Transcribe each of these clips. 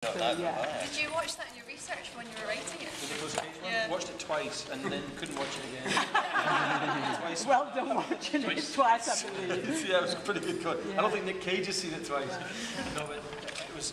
So, yeah. Did you watch that in your research when you were writing it? The Nicolas Cage one? Yeah. Watched it twice and then couldn't watch it again. Twice. Well done watching it twice, I believe. Yeah, it was a pretty good cut. I don't think Nick Cage has seen it twice. No, but it was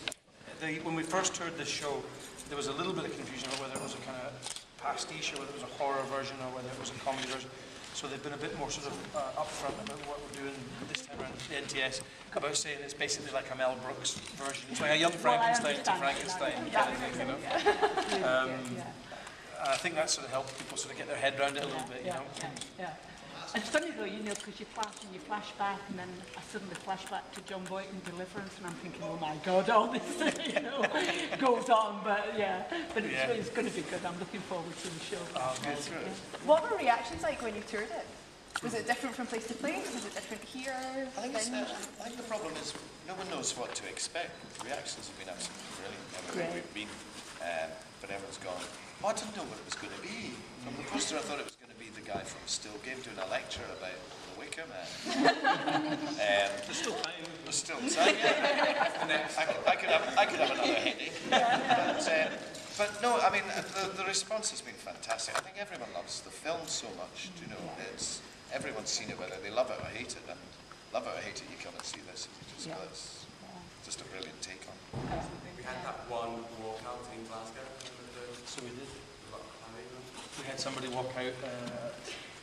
when we first toured this show, there was a little bit of confusion about whether it was a kind of pastiche or whether it was a horror version or whether it was a comedy version. So they've been a bit more sort of upfront about what we're doing this time around the NTS, about saying it's basically like a Mel Brooks version. It's like a young Frankenstein to Frankenstein kind of thing, you know. And I think that sort of helped people sort of get their head around it a little bit, you know. Yeah. It's funny though, you know, because you flash back, and then I suddenly flash back to John Boyton Deliverance, and I'm thinking, oh my God, all this, you know, goes on. But it's going to be good. I'm looking forward to the show. Oh, good. What were reactions like when you toured it? Was it different from place to place? Was it different here? I think the problem is no one knows what to expect. The reactions have been absolutely brilliant. Everywhere we've been, but everyone's gone, oh, I didn't know what it was going to be. From the poster, I thought it was going to be the guy from Still Game doing a lecture about the Wicker Man. There's still time. There's still time, yeah. I could have another headache. But no, I mean, the response has been fantastic. I think everyone loves the film so much. You know, everyone's seen it, whether they love it or hate it. And love it or hate it, you come and see this. It's just a brilliant take on it. We had that one walkout in Glasgow. So we did. We had somebody walk out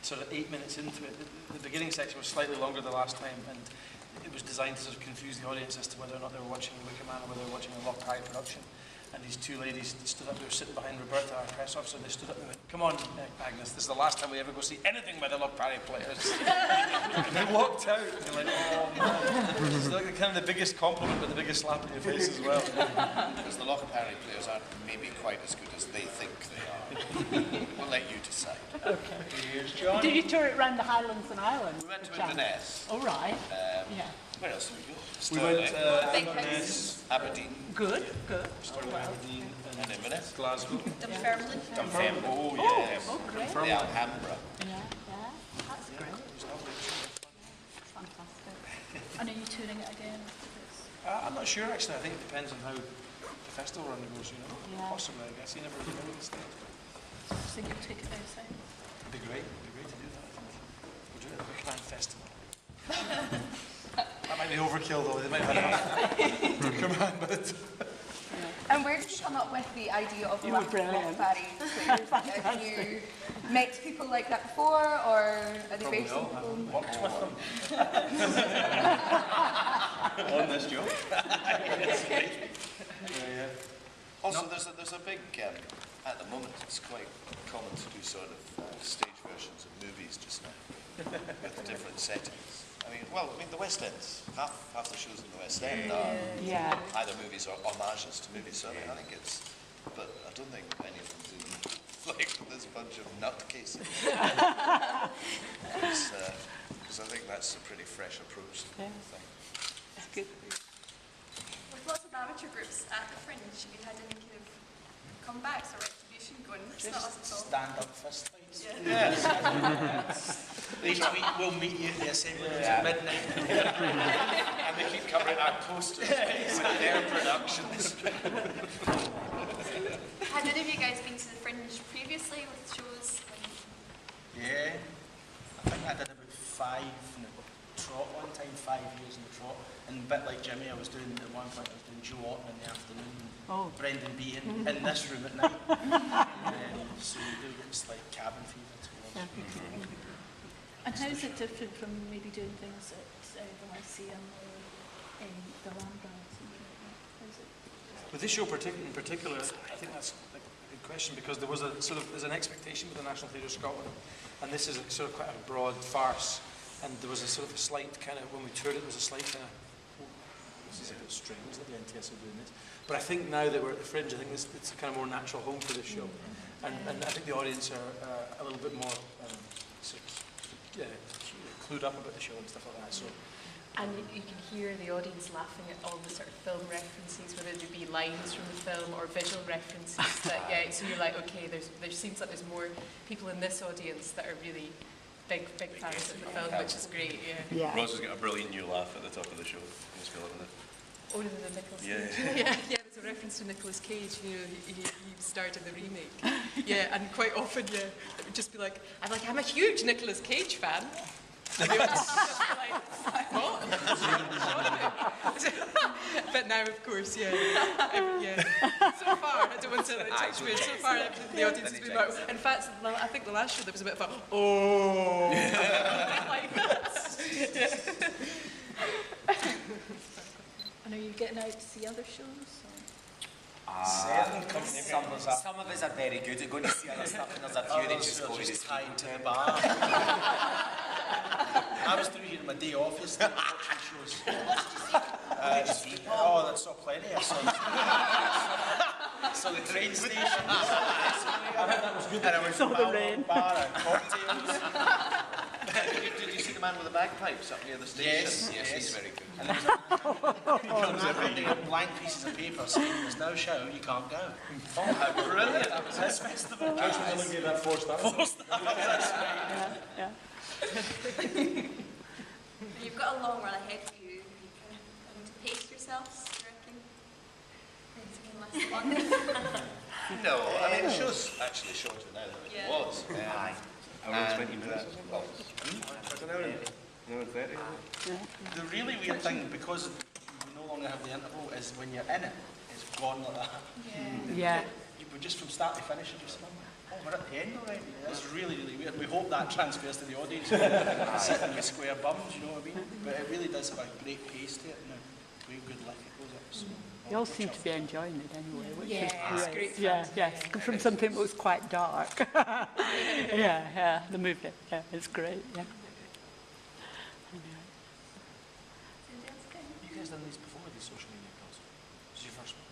sort of 8 minutes into it. The beginning section was slightly longer the last time, and it was designed to sort of confuse the audience as to whether or not they were watching Wicker Man or whether they were watching a Loch High production. And these two ladies stood up, they were sitting behind Roberta, our press officer, they stood up and they went, come on, Agnes, this is the last time we ever go see anything by the Loch Parry players. And they walked out, and they're like, oh man. It's like kind of the biggest compliment, but the biggest slap in your face as well. Because the Loch Parry players aren't maybe quite as good as they think they are. We'll let you decide. Okay. Here's John. Did you tour it around the Highlands and Islands? We went to Inverness. Oh, right. Where else did we go? We went Inverness, Aberdeen. Good. Started in Aberdeen And Inverness. Glasgow. Dunfermline. Dunfermline. Oh, yes. Oh, great. The Alhambra. Yeah, that's great. Fantastic. And are you touring it again after this? I'm not sure actually. I think it depends on how the festival run goes, you know. Yeah. Possibly, I guess. You never know these things. So you think you'll take it outside? It'd be great. It'd be great to do that, I think. We'll do it at the Wicker Man Festival. That might be overkill though. They might have enough Wicker Man, but... And where did you come up with the idea of the You were Loch brilliant. Parry players? Have you met people like that before, or are they Probably based all. in I've worked with them. On this job. Yeah. Also, there's a big, at the moment, it's quite common to do sort of stage versions of movies just now, with different settings. I mean, the West End's, half the shows in the West End are either movies or homages to movies, so I think it's, but I don't think any of them do them like this bunch of nutcases. Because I think that's a pretty fresh approach to the whole thing. That's good. With lots of amateur groups at the Fringe, have you had any kind of comebacks or retribution going? It's not us at all. Stand up fist fights. Yes. Each week we'll meet you at the assembly at midnight. And they keep covering our posters. It's like their productions. Had any of you guys been to the Fringe previously with shows? Yeah. I think I did about 5 in the trot one time, 5 years in the trot. And a bit like Jimmy, I was doing, at one point I was doing Joe Orton in the afternoon. Oh. Brendan B in this room at night. So we do get slight cabin fever towards. And how is it different from maybe doing things at the Lyceum or in the Alhambra? With this show in particular, I think that's a good question, because there was there's an expectation with the National Theatre of Scotland, and this is sort of quite a broad farce, and there was a sort of a slight kind of, when we toured it, there was a slight kind of, this is a bit strange that the NTS are doing this, but I think now that we're at the Fringe, I think it's a kind of more natural home for this show, and I think the audience are a little bit more sort of, clued up about the show and stuff like that. So. And you can hear the audience laughing at all the sort of film references, whether they be lines from the film or visual references. So you're like, okay, there seems like there's more people in this audience that are really big fans of the film, which is great. Yeah. Rose has got a brilliant new laugh at the top of the show. You must be loving it. Oh, the Nicolas Yeah. Cage. Yeah, there's a reference to Nicolas Cage, you know, he starred in the remake. Yeah, and quite often, yeah, it would just be like, I'm a huge Nicolas Cage fan. And they would just be like, what? But now, of course, yeah. So far, I don't want to touch me. So far, the audience has been like, in fact, I think the last show there was a bit of a, oh. Like that. And are you getting out to see other shows? Some of us are very good at going to see other stuff, and there's a few that just go to the tied to the bar. I was through here on my day off yesterday watching shows. I saw plenty. I saw the train station. I heard that was good. And I went to the rain bar and cocktails. Did you see the man with the bagpipes up near the station? Yes, he's very good. And there was a man on blank pieces of paper saying, "There's no show, you can't go." Oh, how brilliant! That was his festival. Johnson Dillon gave that 4 stars. 4 stars. That's right. Yeah. You've got a long run ahead of you. You kind of going to pace yourselves, do you reckon? It's going to last long. No, I mean, the show's actually shorter now than it was. Aye. Hour and 20 minutes. Well, It's an hour and 30. The really weird thing, because we no longer have the interval, is when you're in it, it's gone like that. Yeah. We're just from start to finish, you just we're at the end already. It's really, really weird. We hope that transfers to the audience. Sitting with square bums, you know what I mean? But it really does have a great pace to it and a real good lick it goes up. So, You all seem to be enjoying it anyway, which Yeah, is it's great fun. Yeah, from something that was quite dark. yeah, the movie. Yeah, it's great. Yeah. you guys done these before, these social media accounts? This is your first one?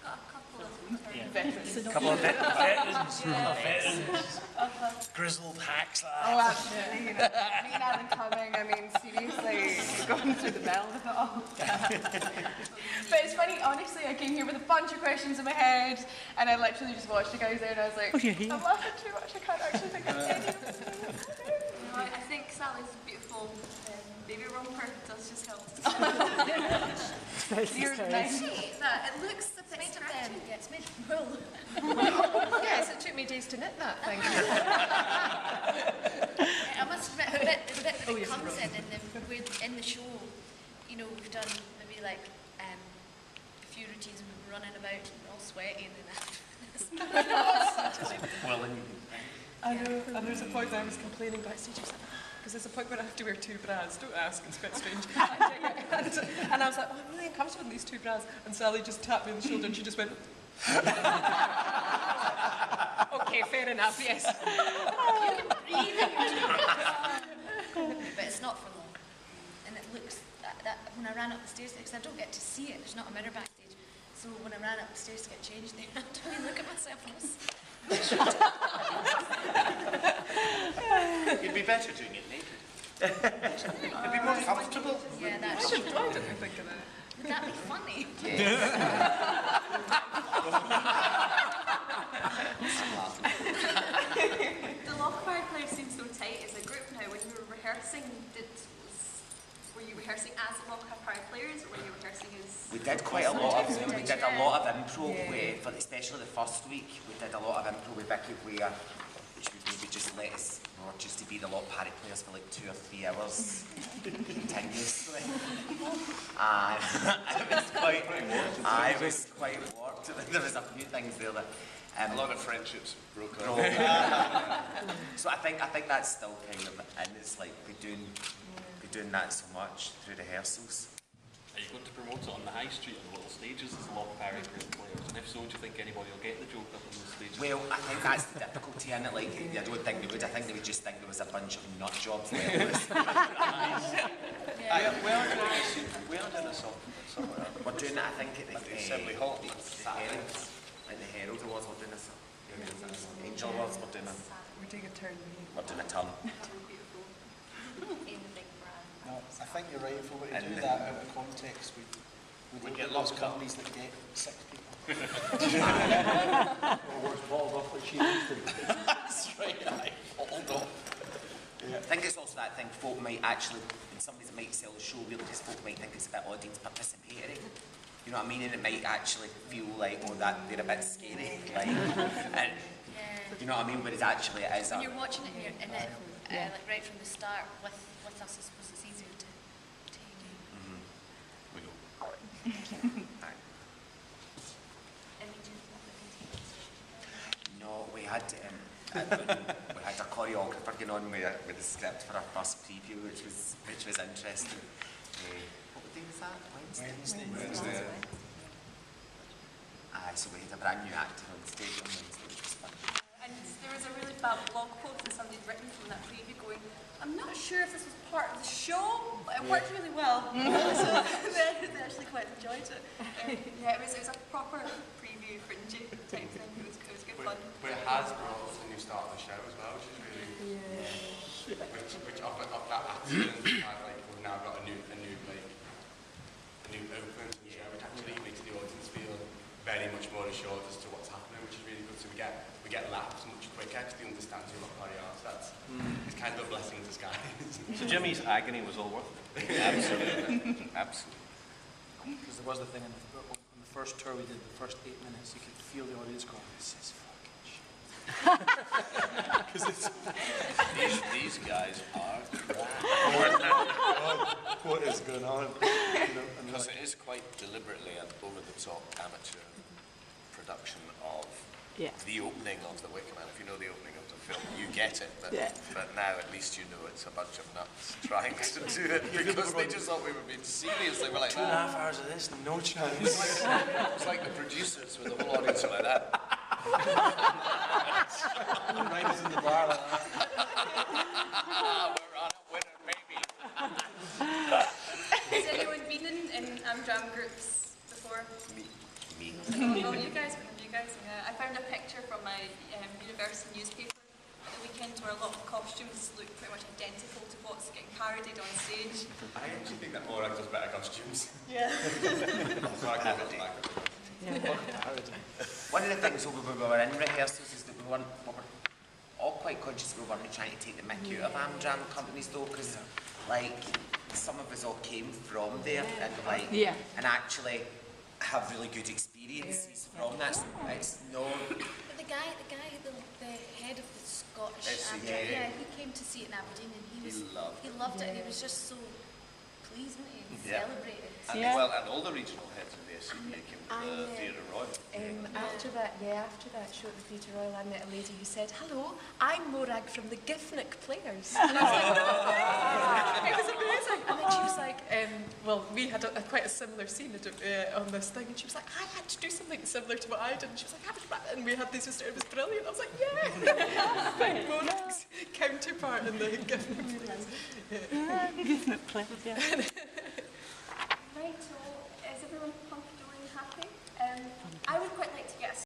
Got a couple of Veterans. A couple of veterans. Grizzled hacks. Oh, absolutely. You know, me and Alan Cumming, I mean, seriously, going through the bell with it all. But it's funny, honestly, I came here with a bunch of questions in my head, and I literally just watched the guys there, and I was like, I'm laughing too much, I can't actually think of any of them. I think Sally's beautiful baby romper does just help. You're nice. That, it looks a bit scratchy. It's made from wool. Yes, it took me days to knit that thing. I must admit, the bit that it comes in the show, you know, we've done maybe like a few routines and we're running about and all sweaty and then I know, and there's a point where I was complaining backstage, because there's a point where I have to wear 2 bras, don't ask, it's quite strange. And I was like, oh, I'm really uncomfortable in these 2 bras, and Sally just tapped me on the shoulder and she just went, okay, fair enough, yes. you can breathe in your but it's not for long. And it looks, that when I ran up the stairs, because I don't get to see it, there's not a mirror backstage, so when I ran up the stairs to get changed there, I had to really look at myself and I was... you'd be better doing it naked. It'd be more comfortable. Yeah, that's Why didn't I think of that? Would that be funny? The Lockfire players seem so tight as a group now. When you were rehearsing, were you rehearsing as the Lockfire players, or were you rehearsing as... We did quite a lot of improv, especially the first week. We did a lot of improv with Vicky where she would just let us, just to be the Lock Parrot players for like 2 or 3 hours continuously. And I was quite warped. There was a few things there that A lot of friendships broke No. up. So I think that's still kind of in. It's like we're doing that so much through rehearsals. Are you going to promote it on the high street on the little stages as Lock Parry players? And if so, do you think anybody will get the joke up on those stages? Well, I think that's the difficulty in it. Like, I don't think they would. I think they would just think there was a bunch of nut jobs there. We are doing a song somewhere. We're doing it, I think, at the Assembly Hall. Herald. At the Herald Awards, we're doing this. Angel Awards, we're doing a turn. We're doing a turn. No, I think you're right. If we were to do that out of context, we'd get lots of companies that get 6 people. That's right, hold on. I think it's also that thing folk might actually, in some ways it might sell the show really because folk might think it's a bit audience participatory. you know what I mean? And it might actually feel like, oh, that they're a bit scary, like, and you know what I mean? Whereas actually it is When a, you're watching it and you're in it, like right from the start with us, I suppose it's easier to take in. We go. And we do no, we had a choreographer going on with the script for our first preview, which was interesting. What day was that? Wednesday. So we had a brand new actor on stage on Wednesday, which was fun. And there was a really bad blog post that somebody had written from that preview going, I'm not sure if this was part of the show, but it worked really well. So they actually quite enjoyed it. Yeah, it was a proper preview, fringy type thing. It was good fun. But it has brought us a new start of the show as well, which is really, which up that accident, like we've now got a new opening to the show, which actually makes the audience feel very much more assured as to what's happening, which is really good. So we get laughs much quicker because they understand who what party are. So it's kind of a blessing in disguise. So Jimmy's agony was all worth it. Absolutely. Absolutely. Because there was the thing on the first tour we did, the first 8 minutes, you could feel the audience going, this is fucking shit. Because These guys are crap. what is going on? You know, and Because it is quite deliberately an over-the-top amateur production of the opening of the Wicker Man. If you know the opening of the film, you get it. But now at least you know it's a bunch of nuts trying to do it because they just thought we were being serious. They were like, 2.5 hours of this, no chance. It's like the producers with the whole audience are like that. Writers in the bar like that. We're on a winner, maybe. Has anyone been in Amdram groups before? Me. Oh, you guys. Yeah. I found a picture from my university newspaper at the weekend where a lot of costumes look pretty much identical to what's getting parodied on stage. I actually think that more actors better costumes. Yeah. One of the things when we were in rehearsals is that we were all quite conscious we weren't trying to take the mick out of Amdram companies though, because like some of us all came from there and like and actually have really good experiences from that. It's no. But the guy, the head of the Scottish actor, he came to see it in Aberdeen and he loved it and he was just so pleased and celebrated. And, and all the regional heads of the SCBA came to the Theatre Royal. After that show at the Theatre Royal, I met a lady who said, "Hello, I'm Morag from the Gifnick Players." And I was like, "No way!" It was amazing. And then she was like, "Well, we had quite a similar scene on this thing," and she was like, "I had to do something similar to what I did." And she was like, and we had this, it was brilliant. I was like, "Yeah!" Morag's counterpart in the Gifnick Players. Gifnick Players, yeah.